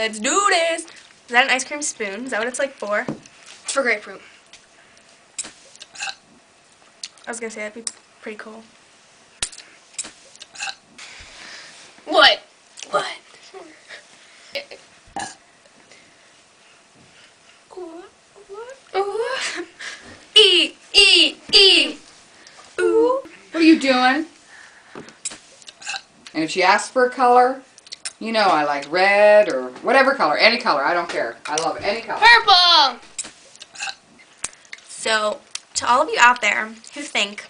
Let's do this. Is that an ice cream spoon? Is that what it's like for? It's for grapefruit. I was gonna say that'd be pretty cool. What? What? E. Ooh. What are you doing? And if she asks for a color, you know I like red or whatever color, any color, I don't care. I love it, any color. Purple! So, to all of you out there who think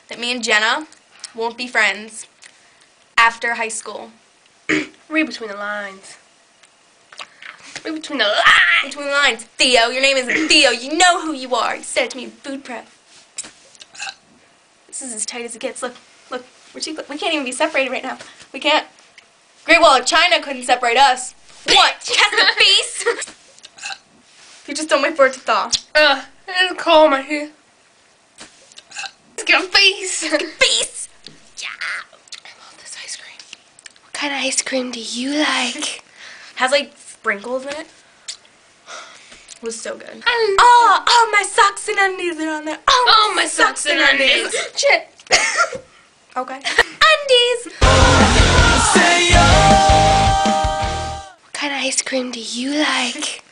that me and Jenna won't be friends after high school. Read between the lines. Read between the lines! Between the lines. Theo, your name isn't Theo. You know who you are. You said it to me in food prep. This is as tight as it gets. Look. We can't even be separated right now. We can't. Great Wall of China couldn't separate us. What? Cast a face? You just don't wait for it to thaw. It's cold my hair. Let's get a face. Face! Yeah! I love this ice cream. What kind of ice cream do you like? Has like sprinkles in it. It was so good. Oh, my socks and undies are on there. Oh, my socks and undies. Shit. Okay. Undies! What kind of ice cream do you like?